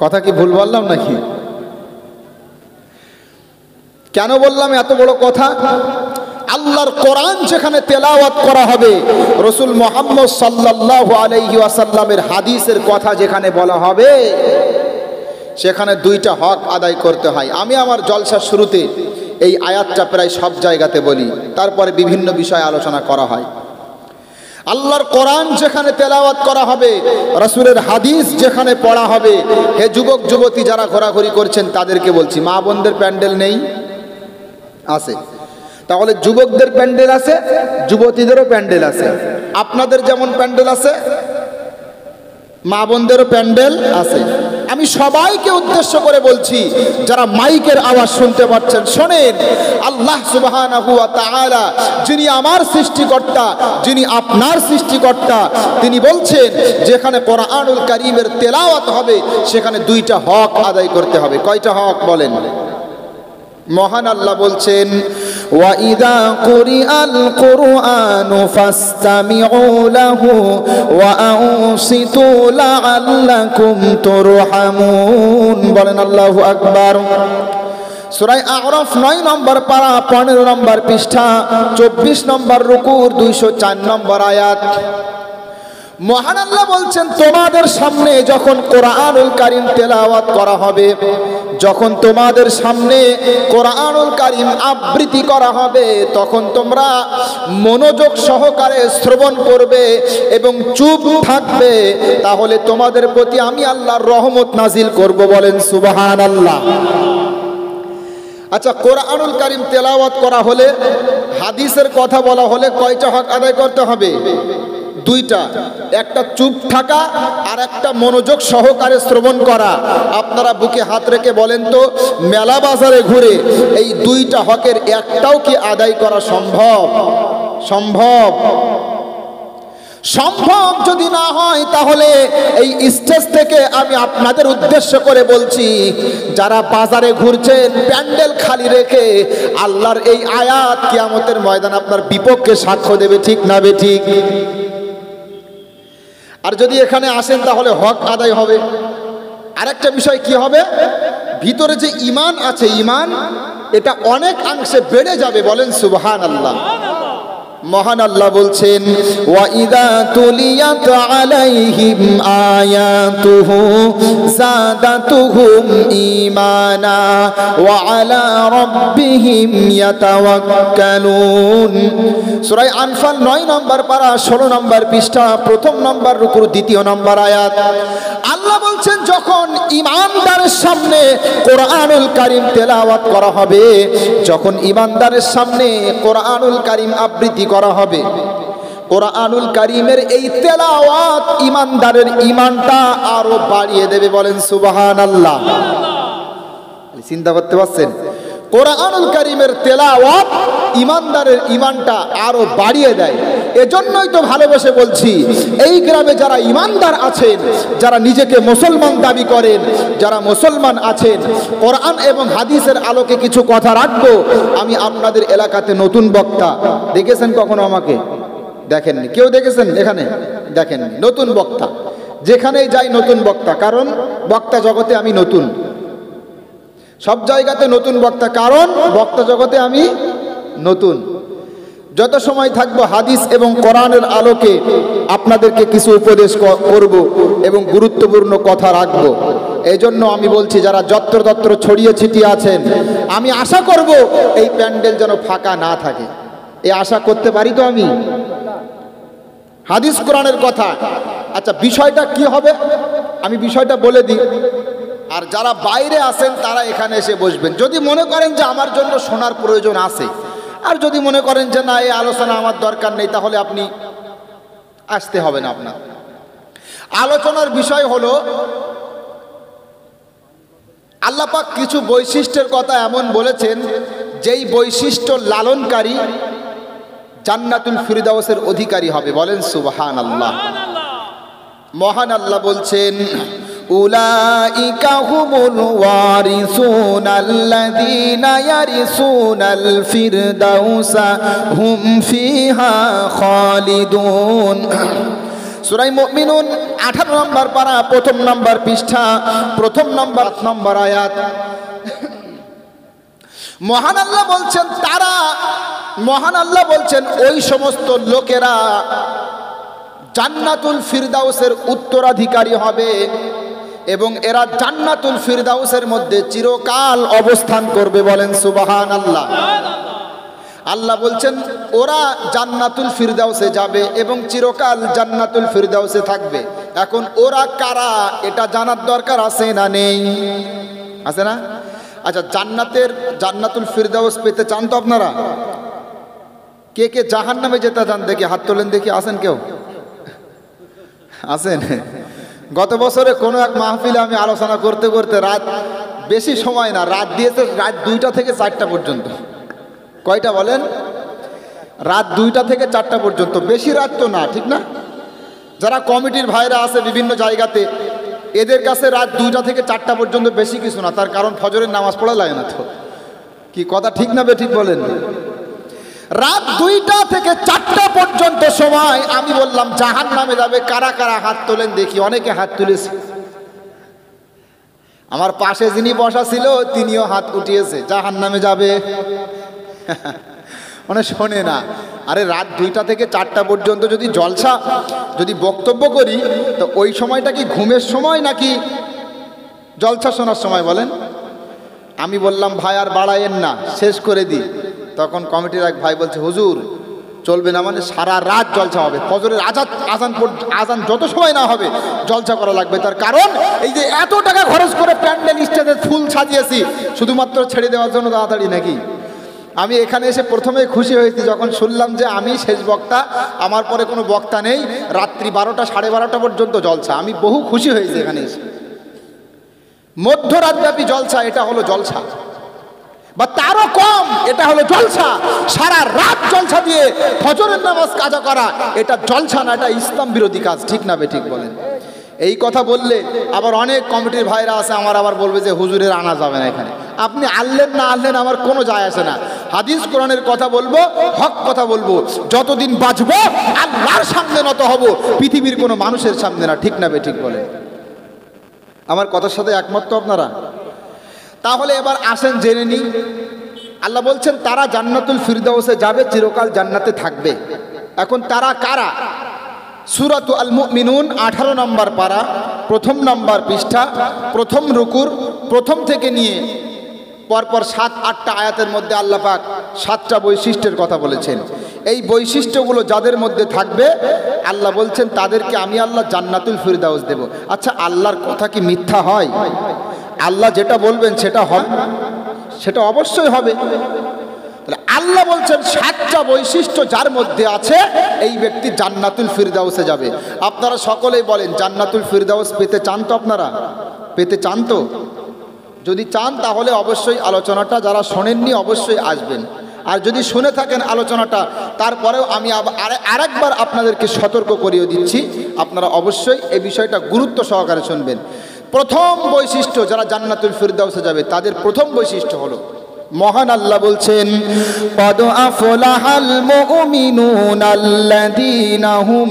কথা কি ভুল বললাম নাকি? কেন বললাম এত বড় কথা? আল্লাহর কোরআন যেখানে তেলাওয়াত করা হবে, রাসূল মুহাম্মদ সাল্লাল্লাহু আলাইহি ওয়াসাল্লামের হাদিসের কথা যেখানে বলা হবে, সেখানে দুইটা হক আদায় করতে হয়। আমি আমার জলসার শুরুতে এই আয়াতটা প্রায় সব জায়গাতে বলি, তারপরে বিভিন্ন বিষয়ে আলোচনা করা হয়। আল্লাহর কোরআন যেখানে তেলাওয়াত করা হবে, রাসূলের হাদিস যেখানে পড়া হবে, হে যুবক যুবতী যারা ঘোরাঘুরি করছেন তাদেরকে বলছি, মা বোনদের প্যান্ডেল নেই? আছে। তাহলে যুবকদের প্যান্ডেল আছে, যুবতীদেরও প্যান্ডেল আছে। আপনাদের যেমন প্যান্ডেল আছে, মা বোনদেরও প্যান্ডেল আছে। আমি সবাইকে উদ্দেশ্য করে বলছি, যারা মাইকের আওয়াজ শুনতে পাচ্ছেন শোনেন, আল্লাহ সুবহানাহু ওয়া তাআলা যিনি আমার সৃষ্টিকর্তা, যিনি আপনার সৃষ্টিকর্তা, তিনি বলছেন যেখানে কোরআনুল কারীমের তেলাওয়াত হবে সেখানে দুইটা হক আদায় করতে হবে। কয়টা হক বলেন? মহান আল্লাহ বলছেন, وَإِذَا قُرِئَ الْقُرْآنُ فَاسْتَمِعُوا لَهُ وَأَنصِتُوا لَعَلَّكُمْ تُرْحَمُونَ। বলেন আল্লাহু আকবার। সূরা আ'রাফ 9 নম্বর পারা 15 নম্বর পৃষ্ঠা 24 নম্বর রুকুর 204 নম্বর আয়াত। মহান আল্লাহ বলছেন, তোমাদের সামনে যখন কোরআনুল কারীম তেলাওয়াত করা হবে, যখন তোমাদের সামনে কোরআনুল কারীম আবৃত্তি করা হবে, তখন তোমরা মনোযোগ সহকারে শ্রবণ করবে এবং চুপ থাকবে, তাহলে তোমাদের প্রতি আমি আল্লাহর রহমত নাজিল করব। বলেন সুবহানাল্লাহ। আচ্ছা, কোরআনুল কারীম তেলাওয়াত করা হলে, হাদিসের কথা বলা হলে কয়টা হক আদায় করতে হবে? দুইটা। একটা চুপ থাকা আর একটা মনোযোগ সহকারে শ্রবণ করা। আপনারা বুকে হাত রেখে বলেন তো, মেলা বাজারে ঘুরে এই দুইটা হকের একটাও কি আদায় করা সম্ভব? সম্ভব? সম্ভব যদি না হয়, তাহলে এই স্টেজ থেকে আমি আপনাদের উদ্দেশ্য করে বলছি, যারা বাজারে ঘুরছেন প্যান্ডেল খালি রেখে, আল্লাহর এই আয়াত কিয়ামতের ময়দান আপনার বিপক্ষে সাক্ষ্য দেবে। ঠিক না বেঠিক? আর যদি এখানে আসেন তাহলে হক আদায় হবে। আরেকটা বিষয় কি হবে? ভিতরে যে ঈমান আছে, ঈমান এটা অনেকাংশে বেড়ে যাবে। বলেন সুবহানাল্লাহ। মহান আল্লাহ বলছেন, ওয়া ইযা তুলিয়াত আলাইহিম আয়াতুহু যাদাতুহুম ঈমানা ওয়া আলা রাব্বিহিম ইয়াতাওয়াক্কালুন। সূরা আনফাল 9 নম্বর পারা 16 নম্বর পৃষ্ঠা 1 নম্বর রুকুর 2 নম্বর আয়াত। আল্লাহ বলছেন, যখন ঈমানদারের সামনে কোরআনুল কারীম তেলাওয়াত করা হবে, যখন ঈমানদারের সামনে কোরআনুল কারীম আবৃত্তি করা হবে, কোরআনুল কারীমের এই তেলাওয়াত ঈমানদারের ঈমানটা আরো বাড়িয়ে দেবে। বলেন সুবহানাল্লাহ। চিন্তা করতে পারছেন? কোরআনুল কারীমের তেলাওয়াত ঈমানদারের ঈমানটা আরো বাড়িয়ে দেয়। এজন্যই তো ভালোবেসে বলছি, এই গ্রামে যারা ঈমানদার আছেন, যারা নিজেকে মুসলমান দাবি করেন, যারা মুসলমান আছেন, কোরআন এবং হাদিসের আলোকে কিছু কথা রাখবো। আমি আপনাদের এলাকাতে নতুন বক্তা দেখেছেন কখনো? আমাকে দেখেননি। কেউ দেখেছেন এখানে? দেখেননি। নতুন বক্তা, যেখানেই যাই নতুন বক্তা, কারণ বক্তা জগতে আমি নতুন। সব জায়গাতে নতুন বক্তা, কারণ বক্তা জগতে আমি নতুন। যত সময় থাকবো হাদিস এবং কোরআনের আলোকে আপনাদেরকে কিছু উপদেশ করব এবং গুরুত্বপূর্ণ কথা রাখবো। এই জন্য আমি বলছি, যারা যত্রতত্র ছড়িয়ে ছিটিয়ে আছেন, আমি আশা করব এই প্যান্ডেল যেন ফাঁকা না থাকে। এই আশা করতে পারি তো আমি? হাদিস কোরআনের কথা। আচ্ছা, বিষয়টা কি হবে আমি বিষয়টা বলে দিই, আর যারা বাইরে আছেন তারা এখানে এসে বসবেন। যদি মনে করেন যে আমার জন্য শোনার প্রয়োজন আছে, আর যদি মনে করেন যে না, এই আলোচনা আমার দরকার নেই, তাহলে আপনি আসতে হবে না। আপনার আলোচনার বিষয় হলো, আল্লাহ পাক কিছু বৈশিষ্ট্যের কথা এমন বলেছেন, যেই বৈশিষ্ট্য লালনকারী জান্নাতুল ফিরদাউসের অধিকারী হবে। বলেন সুবহানাল্লাহ। মহান আল্লাহ বলছেন, উলাইকা হুমুল ওয়ারিসুনাল্লাযীনা ইয়ারিসুনাল ফিরদাউসা হুম ফিহা খালিদুন। সূরা মুমিনুন 18 নম্বর পারা, প্রথম নম্বর পৃষ্ঠা, প্রথম নম্বর আয়াত। মহান আল্লাহ বলছেন ওই সমস্ত লোকেরা জান্নাতুল ফিরদাউসের উত্তরাধিকারী হবে এবং এরা জান্নাতুল ফিরদাউসের মধ্যে চিরকাল অবস্থান করবে। বলেন সুবহানাল্লাহ। আল্লাহ বলছেন ওরা জান্নাতুল ফিরদাউসে যাবে এবং চিরকাল জান্নাতুল ফিরদাউসে থাকবে। এখন ওরা কারা এটা জানার দরকার আছে না নেই? আছে না? আচ্ছা, জান্নাতুল ফিরদাউস পেতে চান তো আপনারা? কে কে জাহান্নামে যেতে চান দেখি হাত তোলেন দেখি। আছেন কেউ? আছেন? গত বছরে কোনো এক মাহফিলে আমি আলোচনা করতে করতে রাত, বেশি সময় না, রাত দিয়েছে রাত 2টা থেকে 4টা পর্যন্ত। কয়টা বলেন? রাত 2টা থেকে 4টা পর্যন্ত। বেশি রাত তো না, ঠিক না? যারা কমিটির ভাইরা আছে বিভিন্ন জায়গাতে, এদের কাছে রাত 2টা থেকে 4টা পর্যন্ত বেশি কিছু না। তার কারণ ফজরের নামাজ পড়া লাগে না। তো কি কথা ঠিক না বে ঠিক বলেন? রাত 2টা থেকে 4টা পর্যন্ত সময় আমি বললাম জাহান্নামে যাবে। কারা কারা হাত তোলেন দেখি। অনেকে হাত তুলেছে। আমার পাশে যিনি বসা ছিল তিনিও হাত উঠিয়েছে, জাহান্নামে যাবে। মানে শোনে না। আরে রাত 2টা থেকে 4টা পর্যন্ত যদি জলসা, যদি বক্তব্য করি, তো ওই সময়টা কি ঘুমের সময় নাকি জলসা শোনার সময় বলেন? আমি বললাম ভাই আর বাড়ায়েন না, শেষ করে দিই। তখন কমিটির এক ভাই বলছে হুজুর চলবে না, মানে সারা রাত জলসা হবে, ফজরের আজান যত সময় না হবে জলসা করা লাগবে। তার কারণ এই যে এত টাকা খরচ করে প্যান্ডেল স্টেজে ফুল সাজিয়েছি শুধুমাত্র ছেড়ে দেওয়ার জন্য তাড়াতাড়ি নাকি? আমি এখানে এসে প্রথমে খুশি হয়েছি যখন শুনলাম যে আমি শেষ বক্তা, আমার পরে কোনো বক্তা নেই, রাত্রি 12টা 12:30 পর্যন্ত জলসা। আমি বহু খুশি হয়েছি এখানে এসে। মধ্যরাতব্যাপী জলসা, এটা হলো জলসা, বা তারও কম, এটা হলো জলসা। সারা রাত জলসা দিয়ে ফজরের নামাজ কাজা করা, এটা জলসা না, এটা ইসলাম বিরোধী কাজ। ঠিক না বে ঠিক বলেন? এই কথা বললে আবার অনেক কমিটির ভাইরা আছে, আমার আবার বলবে যে হুজুরের আনা যাবে না এখানে। আপনি আনলেন না আনলেন আমার কোনো যায় আসে না। হাদিস কোরআনের কথা বলবো, হক কথা বলবো। যতদিন বাঁচবো আল্লাহর সামনে নত হব, পৃথিবীর কোনো মানুষের সামনে না। ঠিক না বে ঠিক বলেন? আমার কথার সাথে একমত তো আপনারা? তাহলে এবার আসেন জেনে নিই। আল্লাহ বলছেন তারা জান্নাতুল ফিরদাউসে যাবে, চিরকাল জান্নাতে থাকবে। এখন তারা কারা? সূরাত আল মুমিনুন 18 নম্বর পারা, প্রথম নম্বর পৃষ্ঠা, প্রথম রুকুর প্রথম থেকে নিয়ে পরপর 7-8টা আয়াতের মধ্যে আল্লাহ পাক 7টা বৈশিষ্ট্যের কথা বলেছেন। এই বৈশিষ্ট্যগুলো যাদের মধ্যে থাকবে আল্লাহ বলছেন তাদেরকে আমি আল্লাহ জান্নাতুল ফিরদাউস দেব। আচ্ছা, আল্লাহর কথা কি মিথ্যা হয়? আল্লাহ যেটা বলবেন সেটা হবে, সেটা অবশ্যই হবে। তাহলে আল্লাহ বলছেন 7টা বৈশিষ্ট্য যার মধ্যে আছে এই ব্যক্তি জান্নাতুল ফিরদাউসে যাবে। আপনারা সকলেই বলেন জান্নাতুল ফিরদাউস পেতে চান তো? আপনারা পেতে চান তো? যদি চান তাহলে অবশ্যই আলোচনাটা, যারা শোনেননি অবশ্যই আসবেন। আর যদি শুনে থাকেন আলোচনাটা, তারপরেও আমি আরেকবার আপনাদেরকে সতর্ক করিয়ে দিচ্ছি, আপনারা অবশ্যই এই বিষয়টা গুরুত্ব সহকারে শুনবেন। প্রথম বৈশিষ্ট্য যারা জান্নাতুল ফিরদাউসে যাবে তাদের প্রথম বৈশিষ্ট্য হলো, মহান আল্লাহ বলছেন কদ আফলাহাল মুমিনুনাল্লাযীনা হুম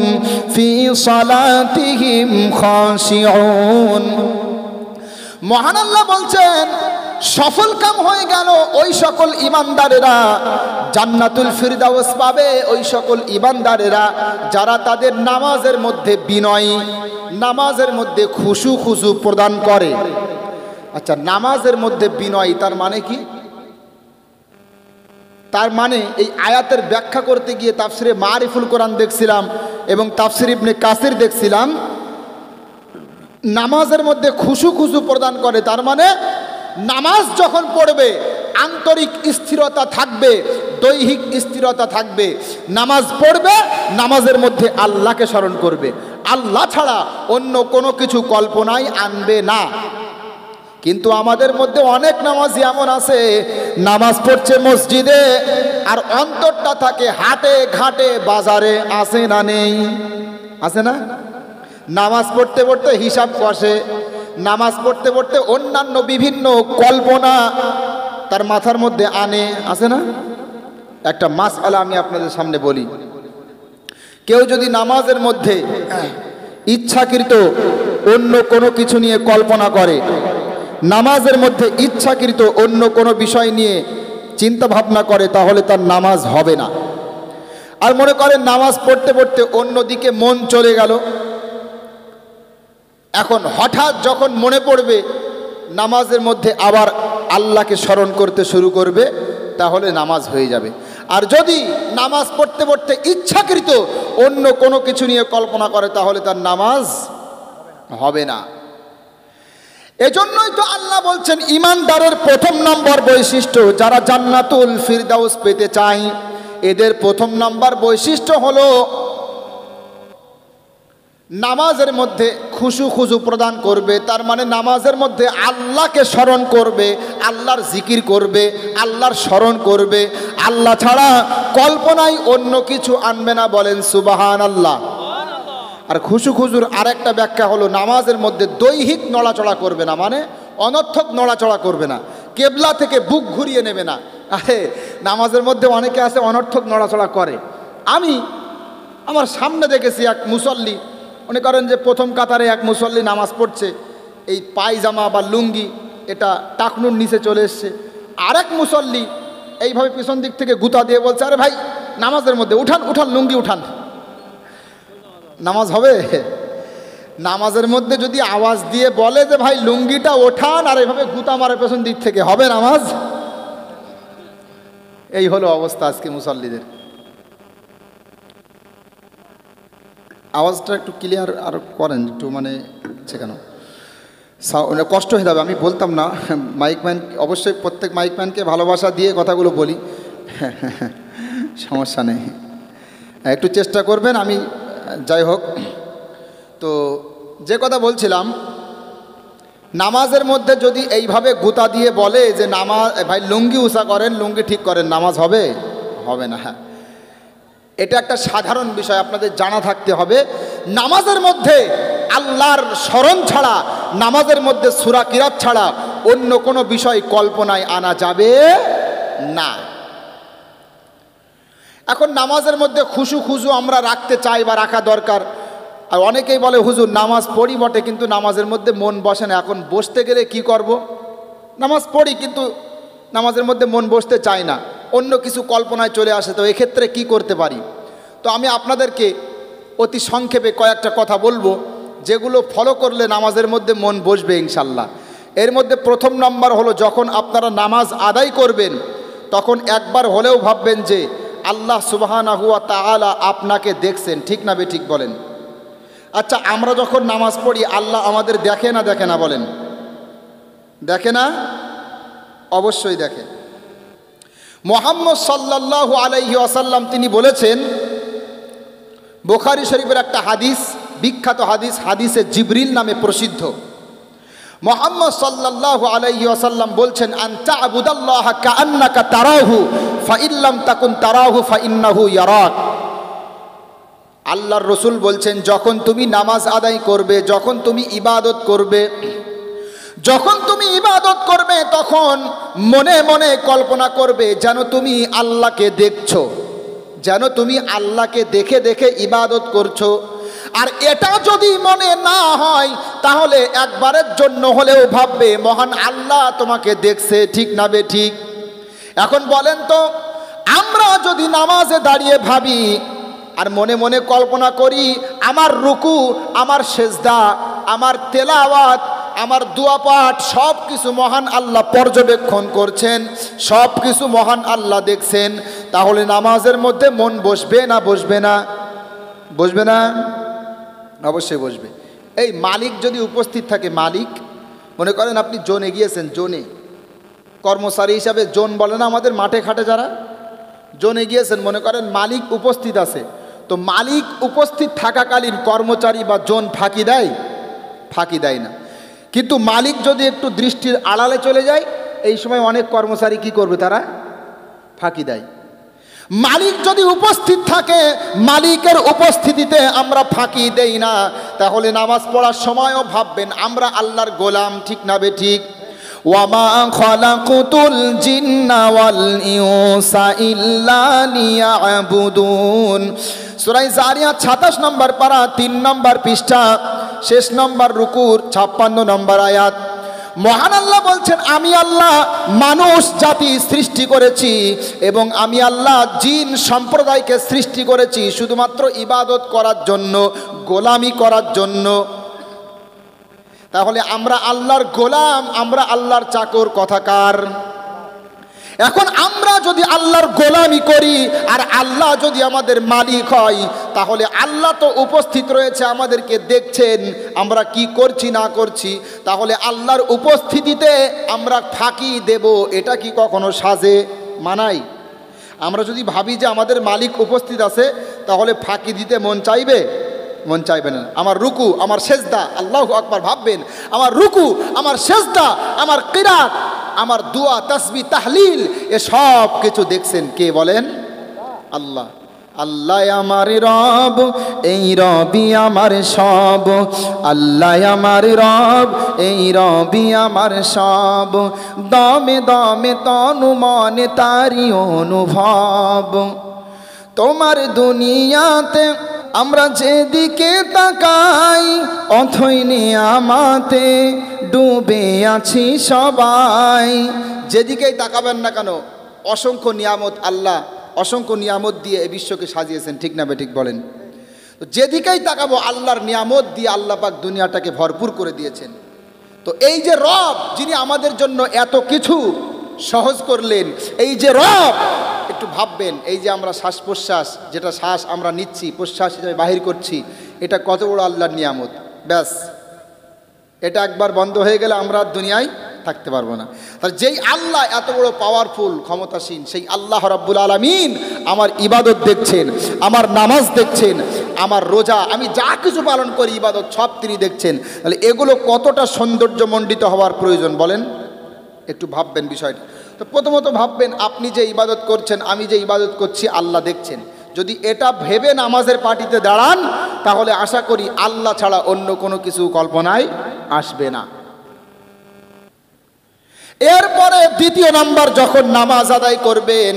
ফি সালাতিহিম খাশিউন। মহান আল্লাহ বলছেন সফল কাম হয়ে গেল ওই সকল ঈমানদারেরা, জান্নাতুল ফিরদাউস পাবে ওই সকল ঈমানদারেরা যারা তাদের নামাজের মধ্যে বিনয়ী, নামাজের মধ্যে খুশু প্রদান করে। আচ্ছা, নামাজের মধ্যে বিনয়ী তার মানে কি? তার মানে এই আয়াতের ব্যাখ্যা করতে গিয়ে তাফসিরে মারিফুল কোরআন দেখছিলাম এবং তাফসির ইবনে কাসির দেখছিলাম, নামাজের মধ্যে খুশু প্রদান করে তার মানে নামাজ যখন পড়বে আন্তরিক স্থিরতা থাকবে, দৈহিক স্থিরতা থাকবে। নামাজ পড়বে, নামাজের মধ্যে আল্লাহকে স্মরণ করবে, আল্লাহ ছাড়া অন্য কোনো কিছু কল্পনায় আনবে না। কিন্তু আমাদের মধ্যে অনেক নামাজি এমন আছে, নামাজ পড়ছে মসজিদে আর অন্তরটা থাকে হাটে ঘাটে বাজারে। আছে না নেই? আছে না? নামাজ পড়তে পড়তে হিসাব কষে, নামাজ পড়তে পড়তে অন্যান্য বিভিন্ন কল্পনা তার মাথার মধ্যে আনে। আছে না? একটা মাসআলা আমি আপনাদের সামনে বলি। কেউ যদি নামাজের মধ্যে ইচ্ছাকৃত অন্য কোনো কিছু নিয়ে কল্পনা করে, নামাজের মধ্যে ইচ্ছাকৃত অন্য কোনো বিষয় নিয়ে চিন্তা ভাবনা করে, তাহলে তার নামাজ হবে না। আর মনে করেন নামাজ পড়তে পড়তে অন্যদিকে মন চলে গেল, এখন হঠাৎ যখন মনে পড়বে নামাজের মধ্যে আবার আল্লাহকে স্মরণ করতে শুরু করবে, তাহলে নামাজ হয়ে যাবে। আর যদি নামাজ পড়তে পড়তে ইচ্ছাকৃত অন্য কোনো কিছু নিয়ে কল্পনা করে, তাহলে তার নামাজ হবে না। এজন্যই তো আল্লাহ বলছেন ঈমানদারের প্রথম নম্বর বৈশিষ্ট্য, যারা জান্নাতুল ফিরদাউস পেতে চায়, এদের প্রথম নম্বর বৈশিষ্ট্য হলো নামাজের মধ্যে খুশু প্রদান করবে। তার মানে নামাজের মধ্যে আল্লাহকে স্মরণ করবে, আল্লাহর জিকির করবে, আল্লাহর স্মরণ করবে, আল্লাহ ছাড়া কল্পনায় অন্য কিছু আনবে না। বলেন সুবহানাল্লাহ। আর খুশুর আরেকটা ব্যাখ্যা হলো নামাজের মধ্যে দৈহিক নড়াচড়া করবে না, মানে অনর্থক নড়াচড়া করবে না, কেবলা থেকে বুক ঘুরিয়ে নেবে না। আরে নামাজের মধ্যে অনেকে আছে অনর্থক নড়াচড়া করে। আমি আমার সামনে দেখেছি এক মুসল্লি, মনে করেন যে প্রথম কাতারে এক মুসল্লি নামাজ পড়ছে, এই পায়জামা বা লুঙ্গি এটা টাকনুর নিচে চলে এসছে। আরেক মুসল্লি এইভাবে পিছন দিক থেকে গুতা দিয়ে বলছে, আরে ভাই নামাজের মধ্যে উঠান উঠান, লুঙ্গি উঠান। নামাজ হবে? নামাজের মধ্যে যদি আওয়াজ দিয়ে বলে যে ভাই লুঙ্গিটা ওঠান, আর এইভাবে গুতা মারে পেছন দিক থেকে, হবে নামাজ? এই হলো অবস্থা আজকে মুসল্লিদের। আওয়াজটা একটু ক্লিয়ার আর করেন একটু, মানে কেন কষ্ট হয়ে যাবে। আমি বলতাম না, মাইকম্যান অবশ্যই প্রত্যেক মাইকম্যানকে ভালোবাসা দিয়ে কথাগুলো বলি, সমস্যা নেই, একটু চেষ্টা করবেন। আমি যাই হোক, তো যে কথা বলছিলাম, নামাজের মধ্যে যদি এইভাবে গুতা দিয়ে বলে যে নামাজ ভাই লুঙ্গি উঁচা করেন, লুঙ্গি ঠিক করেন, নামাজ হবে? হবে না। হ্যাঁ, এটা একটা সাধারণ বিষয় আপনাদের জানা থাকতে হবে। নামাজের মধ্যে আল্লাহর স্মরণ ছাড়া, নামাজের মধ্যে সূরা কিরাত ছাড়া অন্য কোনো বিষয় কল্পনায় আনা যাবে না। এখন নামাজের মধ্যে খুশু আমরা রাখতে চাই বা রাখা দরকার। আর অনেকেই বলে হুজুর নামাজ পড়ি বটে, কিন্তু নামাজের মধ্যে মন বসে না। এখন বসতে গেলে কি করব? নামাজ পড়ি কিন্তু নামাজের মধ্যে মন বসতে চায় না, অন্য কিছু কল্পনায় চলে আসে। তো এক্ষেত্রে কি করতে পারি? তো আমি আপনাদেরকে অতি সংক্ষেপে কয়েকটা কথা বলবো, যেগুলো ফলো করলে নামাজের মধ্যে মন বসবে ইনশাল্লাহ। এর মধ্যে প্রথম নম্বর হলো, যখন আপনারা নামাজ আদায় করবেন তখন একবার হলেও ভাববেন যে আল্লাহ সুবহানাহু ওয়া তাআলা আপনাকে দেখছেন। ঠিক না বেঠিক বলেন? আচ্ছা, আমরা যখন নামাজ পড়ি আল্লাহ আমাদের দেখে না দেখে না? বলেন, দেখে না? অবশ্যই দেখে। মুহাম্মদ সাল্লাল্লাহু আলাইহি ওয়াসাল্লাম তিনি বলেছেন, বুখারী শরীফের একটা হাদিস, বিখ্যাত হাদিস, হাদিসে জিবরিল নামে প্রসিদ্ধ। মুহাম্মদ সাল্লাল্লাহু আলাইহি ওয়াসাল্লাম বলছেন, আন তা'বুদাল্লাহা কাআন্নাকা তারাহু ফাইল্লাম তাকুন তারাহু ফাইন্নাহু ইয়ারাক। আল্লাহর রসুল বলছেন, যখন তুমি নামাজ আদায় করবে, যখন তুমি ইবাদত করবে, তখন মনে মনে কল্পনা করবে যেন তুমি আল্লাহকে দেখছো, যেন তুমি আল্লাহকে দেখে দেখে ইবাদত করছো। আর এটা যদি মনে না হয় তাহলে একবারের জন্য হলেও ভাববে মহান আল্লাহ তোমাকে দেখছে। ঠিক না বেঠিক? এখন বলেন তো, আমরা যদি নামাজে দাঁড়িয়ে ভাবি আর মনে মনে কল্পনা করি আমার রুকু, আমার সেজদা, আমার তেলাওয়াত, আমার দোয়া পাঠ সব কিছু মহান আল্লাহ পর্যবেক্ষণ করছেন, সব কিছু মহান আল্লাহ দেখছেন, তাহলে নামাজের মধ্যে মন বসবে না? বসবে না? বসবে না? অবশ্যই বসবে। এই মালিক যদি উপস্থিত থাকে, মালিক, মনে করেন আপনি জোনে গিয়েছেন, জোনে কর্মচারী হিসাবে, জোন বলে না আমাদের মাঠে খাটে যারা, জোনে গিয়েছেন, মনে করেন মালিক উপস্থিত আছে, তো মালিক উপস্থিত থাকাকালীন কর্মচারী বা জোন ফাঁকি দেয়? ফাঁকি দেয় না। কিন্তু মালিক যদি একটু দৃষ্টির আড়ালে চলে যায়, এই সময় অনেক কর্মচারী কি করবে? তারা ফাঁকি দেয়। মালিক যদি উপস্থিত থাকে, মালিকের উপস্থিতিতে আমরা ফাঁকি দেই না, তাহলে নামাজ পড়ার সময়ও ভাববেন আমরা আল্লাহর গোলাম। ঠিক না বেঠিক? ওয়ামা খালাকুতুল জিন্না ওয়াল ইনসা ইল্লা লিয়াবুদুন। সূরা জারিয়াত ২৭ নম্বর পারা ৩ নম্বর পৃষ্ঠা শেষ নম্বর রুকুর ৫৬ নম্বর আয়াত। মহান আল্লাহ বলছেন, আমি আল্লাহ মানুষ জাতি সৃষ্টি করেছি এবং আমি আল্লাহ জিন সম্প্রদায়কে সৃষ্টি করেছি শুধুমাত্র ইবাদত করার জন্য, গোলামি করার জন্য। তাহলে আমরা আল্লাহর গোলাম, আমরা আল্লাহর চাকর কথাকার। এখন আমরা যদি আল্লাহর গোলামি করি আর আল্লাহ যদি আমাদের মালিক হয়, তাহলে আল্লাহ তো উপস্থিত রয়েছে, আমাদেরকে দেখছেন আমরা কি করছি না করছি। তাহলে আল্লাহর উপস্থিতিতে আমরা ফাঁকি দেব, এটা কি কখনো সাজে মানাই? আমরা যদি ভাবি যে আমাদের মালিক উপস্থিত আছে, তাহলে ফাঁকি দিতে মন চাইবে? মন চাইবে না। আমার রুকু, আমার সেজদা, আল্লাহু আকবার ভাববেন, আমার রুকু, আমার সেজদা, আমার কিরাত, আমার দুয়া, তাসবিহ, তাহলিল, এ সব কিছু দেখছেন কে বলেন? আল্লাহ। আল্লাহ আমার রব, এই রবি আমার সব। আল্লাহ আমার রব, এই রবি আমার সব। দমে দমে তনু মনে তারি অনুভব। তোমার দুনিয়াতে আমরা যেদিকে তাকাই, অথই নিয়ামতে ডুবে আছি সবাই। যেদিকেই তাকাবেন না কেন, অসংখ্য নিয়ামত আল্লাহ অসংখ্য নিয়ামত দিয়ে এই বিশ্বকে সাজিয়েছেন, ঠিক না বেঠিক বলেন? তো যেদিকেই তাকাবো আল্লাহর নিয়ামত দিয়ে আল্লাহ পাক দুনিয়াটাকে ভরপুর করে দিয়েছেন। তো এই যে রব, যিনি আমাদের জন্য এত কিছু সহজ করলেন, এই যে রব, একটু ভাববেন, এই যে আমরা শ্বাস প্রশ্বাস, যেটা শ্বাস আমরা নিচ্ছি, প্রশ্বাস হিসেবে বাহির করছি, এটা কত বড় আল্লাহর নিয়ামত। ব্যাস, এটা একবার বন্ধ হয়ে গেলে আমরা দুনিয়ায় থাকতে পারবো না। তার যেই আল্লাহ এত বড় পাওয়ারফুল, ক্ষমতাসীন, সেই আল্লাহ রাব্বুল আলামিন আমার ইবাদত দেখছেন, আমার নামাজ দেখছেন, আমার রোজা, আমি যা কিছু পালন করি ইবাদত, সব তিনি দেখছেন। তাহলে এগুলো কতটা সৌন্দর্যমণ্ডিত হওয়ার প্রয়োজন বলেন? একটু ভাববেন বিষয়টা। তো প্রথমত ভাববেন, আপনি যে ইবাদত করছেন, আমি যে ইবাদত করছি, আল্লাহ দেখছেন। যদি এটা ভেবে নামাজের পার্টিতে দাঁড়ান, তাহলে আশা করি আল্লাহ ছাড়া অন্য কোনো কিছু কল্পনায় আসবে না। এরপরে দ্বিতীয় নাম্বার, যখন নামাজ আদায় করবেন,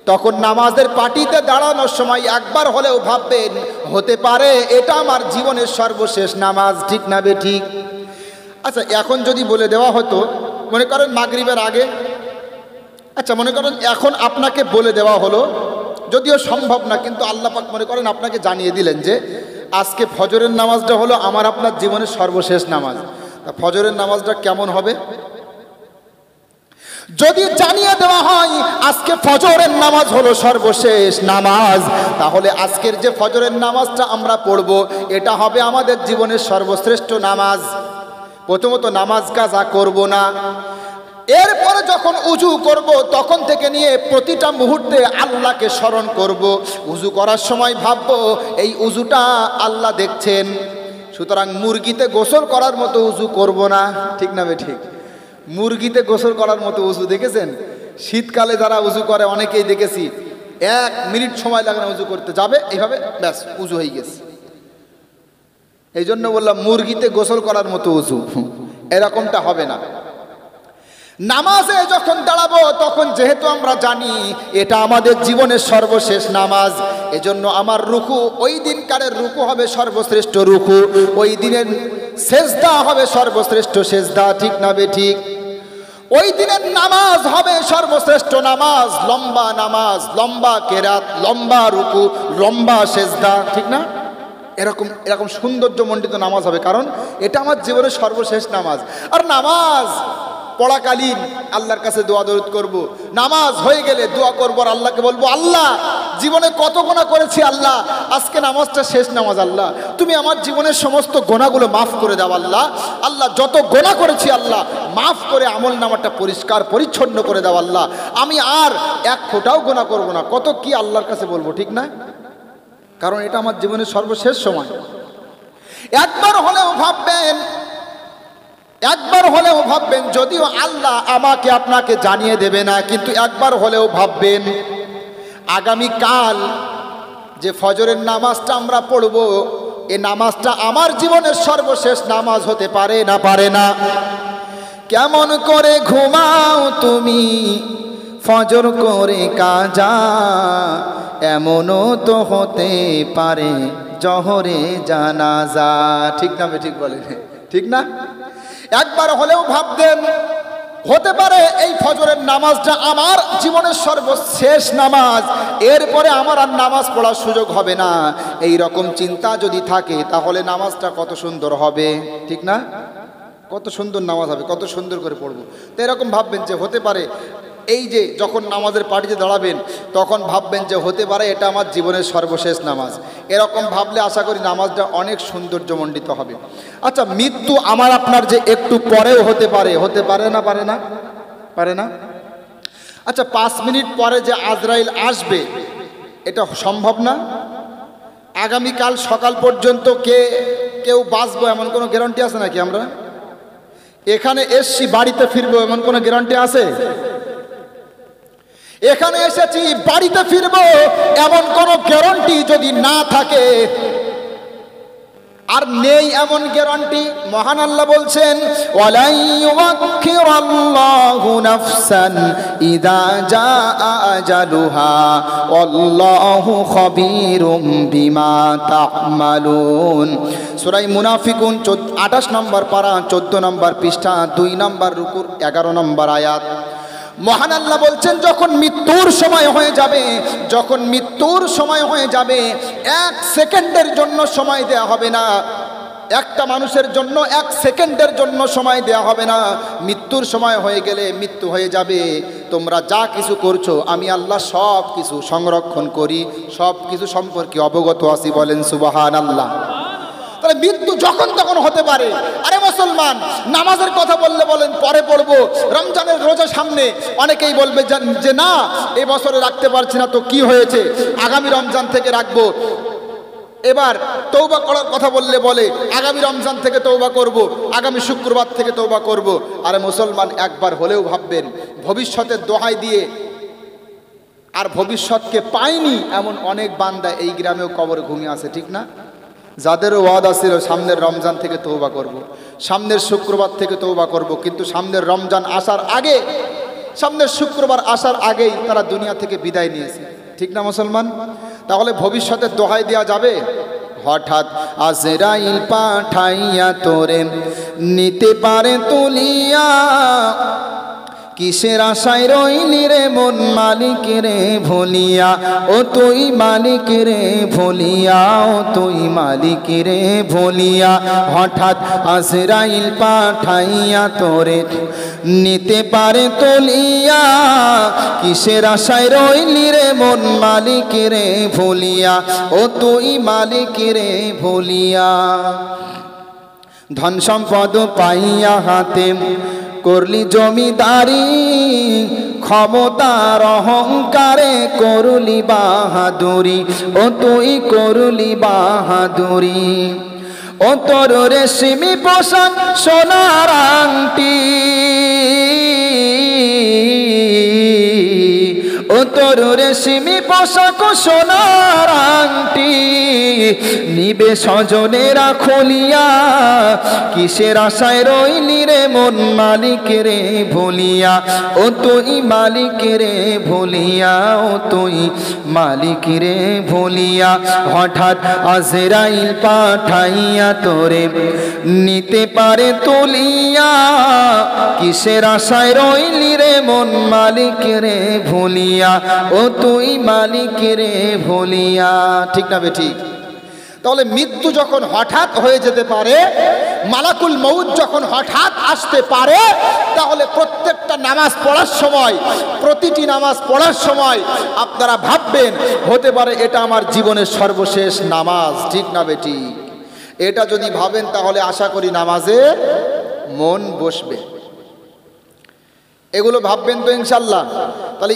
তখন নামাজের পার্টিতে দাঁড়ানোর সময় একবার হলেও ভাববেন, হতে পারে এটা আমার জীবনের সর্বশেষ নামাজ, ঠিক না বেঠিক? আচ্ছা, এখন যদি বলে দেওয়া হতো, মনে করেন মাগরিবের আগে, আচ্ছা মনে করেন এখন আপনাকে বলে দেওয়া হলো, যদিও সম্ভব না, কিন্তু আল্লাহ পাক মনে করেন আপনাকে জানিয়ে দিলেন যে আজকে ফজরের নামাজটা হলো আমার আপনার জীবনের সর্বশেষ নামাজ। তা ফজরের নামাজটা কেমন হবে? যদি জানিয়ে দেওয়া হয় আজকে ফজরের নামাজ হলো সর্বশেষ নামাজ, তাহলে আজকের যে ফজরের নামাজটা আমরা পড়ব, এটা হবে আমাদের জীবনের সর্বশ্রেষ্ঠ নামাজ। প্রথমত নামাজ কাজা করব না। এরপরে যখন উজু করব, তখন থেকে নিয়ে প্রতিটা মুহূর্তে আল্লাহকে স্মরণ করব। উজু করার সময় ভাববো এই উজুটা আল্লাহ দেখছেন। সুতরাং মুরগিতে গোসল করার মতো উজু করব না, ঠিক না ঠিক? মুরগিতে গোসল করার মতো উজু দেখেছেন? শীতকালে যারা উজু করে অনেকেই দেখেছি 1 মিনিট সময় লাগে না উজু করতে, যাবে এইভাবে, ব্যাস উজু হয়ে গেছে। এই জন্য বললাম মুরগিতে গোসল করার মতো উজু, এরকমটা হবে না। নামাজে যখন দাঁড়াবো, তখন যেহেতু আমরা জানি এটা আমাদের জীবনের সর্বশেষ নামাজ, এজন্য আমার রুকু, ওই দিনকারের রুকু হবে সর্বশ্রেষ্ঠ রুকু, ওই দিনের সেজদা হবে সর্বশ্রেষ্ঠ সেজদা, ঠিক না বেঠিক? ওই দিনের নামাজ হবে সর্বশ্রেষ্ঠ নামাজ, লম্বা নামাজ, লম্বা কেরাত, লম্বা রুকু, লম্বা সেজদা, ঠিক না? এরকম সৌন্দর্যমণ্ডিত নামাজ হবে, কারণ এটা আমার জীবনের সর্বশেষ নামাজ। আর নামাজ পড়াকালীন আল্লাহর কাছে দোয়া দরুদ করব, নামাজ হয়ে গেলে দোয়া করবো, আর আল্লাহকে বলবো, আল্লাহ জীবনে কত গোনা করেছি, আল্লাহ আজকে নামাজটা শেষ নামাজ, আল্লাহ তুমি আমার জীবনের সমস্ত গোনাগুলো মাফ করে দাও, আল্লাহ আল্লাহ যত গোনা করেছি আল্লাহ মাফ করে আমল নামাটা পরিষ্কার পরিচ্ছন্ন করে দাও, আল্লাহ আমি আর 1 ফোঁটাও গোনা করব না। কত কি আল্লাহর কাছে বলবো, ঠিক না? কারণ এটা আমার জীবনের সর্বশেষ সময়। একবার হলেও ভাববেন, যদিও আল্লাহ আমাকে আপনাকে জানিয়ে দেবে না, কিন্তু একবার হলেও ভাববেন আগামীকাল যে ফজরের নামাজটা আমরা পড়ব, এই নামাজটা আমার জীবনের সর্বশেষ নামাজ হতে পারে না পারে না? কেমন করে ঘুমাও তুমি ফজর করে কাজা, এমনও তো হতে পারে জহরে জানাজা। ঠিক না ঠিক বলেন? ঠিক না? একবার হলেও ভাববেন হতে পারে এই ফজরের নামাজটা আমার জীবনের সর্বশেষ নামাজ, এরপরে আমার আর নামাজ পড়ার সুযোগ হবে না। এই রকম চিন্তা যদি থাকে তাহলে নামাজটা কত সুন্দর হবে, ঠিক না? কত সুন্দর নামাজ হবে, কত সুন্দর করে পড়বো। তো এরকম ভাববেন যে হতে পারে, এই যে যখন নামাজের পার্টিতে দাঁড়াবেন তখন ভাববেন যে হতে পারে এটা আমার জীবনের সর্বশেষ নামাজ। এরকম ভাবলে আশা করি নামাজটা অনেক সৌন্দর্যমণ্ডিত হবে। আচ্ছা, মৃত্যু আমার আপনার যে একটু পরেও হতে পারে, হতে পারে না? পারে না? পারে না? আচ্ছা, 5 মিনিট পরে যে আজরাইল আসবে এটা সম্ভব না? আগামীকাল সকাল পর্যন্ত কেউ বাঁচবো এমন কোনো গ্যারান্টি আছে নাকি? আমরা এখানে এসছি বাড়িতে ফিরবো এমন কোনো গ্যারান্টি আছে? এখানে এসেছি বাড়িতে ফিরবো এমন কোনো গ্যারান্টি যদি না থাকে, আর নেই এমন গ্যারান্টি, মহান আল্লাহ বলছেন ওয়ালা ইউআখিরুল্লাহু নাফসান ইযা জাআ আজালুহা ওয়াল্লাহু খাবীরুম বিমা তা'মালুন। সূরা মুনাফিকুন 28 নম্বর পারা 14 নম্বর পৃষ্ঠা 2 নম্বর রুকুর 11 নম্বর আয়াত। মহান আল্লাহ বলছেন যখন মৃত্যুর সময় হয়ে যাবে, যখন মৃত্যুর সময় হয়ে যাবে 1 সেকেন্ডের জন্য সময় দেয়া হবে না, একটা মানুষের জন্য 1 সেকেন্ডের জন্য সময় দেয়া হবে না। মৃত্যুর সময় হয়ে গেলে মৃত্যু হয়ে যাবে। তোমরা যা কিছু করছো আমি আল্লাহ সব কিছু সংরক্ষণ করি, সব কিছু সম্পর্কে অবগত আছি। বলেন সুবহানাল্লাহ। তাহলে মৃত্যু যখন তখন হতে পারে। আরে মুসলমান, নামাজের কথা বললে বলেন পরে পড়বো, রমজানের রোজা সামনে, অনেকেই বলবে যে না এই বছরে রাখতে পারছি না, তো কি হয়েছে, আগামী রমজান থেকে রাখবো। এবার তওবা করার কথা বললে বলে আগামী রমজান থেকে তওবা করব, আগামী শুক্রবার থেকে তওবা করব। আরে মুসলমান, একবার হলেও ভাববেন ভবিষ্যতের দোহাই দিয়ে আর ভবিষ্যৎকে পায়নি এমন অনেক বান্দা এই গ্রামেও কবরে ঘুমিয়ে আছে, ঠিক না? যাদেরও ওয়াদা ছিল সামনের রমজান থেকে তওবা করব, সামনের শুক্রবার থেকে তওবা করব, কিন্তু সামনের রমজান আসার আগে, সামনের শুক্রবার আসার আগেই তারা দুনিয়া থেকে বিদায় নিয়েছে, ঠিক না মুসলমান? তাহলে ভবিষ্যতের দোহাই দেওয়া যাবে? হঠাৎ আজরাইল পাঠাইয়া তোরে নিতে পারে তুলিয়া, কিসের আশায় রইলি রে মন মালিক রে ভুলিয়া, ও তুই মালিক রে ভুলিয়া, ও তুই মালিক রে ভুলিয়া। হঠাৎ আজরাইল পাঠাইয়া তোরে নিতে পারে তুলিয়া, কিসের আশায় রইলি রে মন মালিক রে ভুলিয়া, ও তুই মালিক রে ভুলিয়া। ধন সম্পদ পাইয়া হাতে করলি জমিদারি, ক্ষমতার অহংকারে করলি বাহাদুরি, ও তুই করলি বাহাদুরি। ও তোর রেশমি পোশাক সোনার আংটি, ও তোর রেশমি পোশাক সোনার আংটি, নিবে স্বজনেরা খুলিয়া, কিসের আশায় রইলি রে মন মালিক রে ভুলিয়া, ও তুই মালিক রে ভুলিয়া, ও তুই মালিক রে ভুলিয়া। হঠাৎ আজরাইল পাঠাইয়া তোরে নিতে পারে তুলিয়া, কিসের আশায় রইলি রে মন মালিক রে ভুলিয়া, ও তুই মালিক রে ভুলিয়া। ঠিক না বেঠিক? তাহলে মৃত্যু যখন হঠাৎ হয়ে যেতে পারে, মালাকুল মউত যখন হঠাৎ আসতে পারে, তাহলে প্রত্যেকটা নামাজ পড়ার সময়, প্রতিটি নামাজ পড়ার সময় আপনারা ভাববেন হতে পারে এটা আমার জীবনের সর্বশেষ নামাজ। ঠিক না বেঠিক? এটা যদি ভাবেন তাহলে আশা করি নামাজে মন বসবে। এগুলো ভাববেন তো ইনশাল্লাহ? তাহলে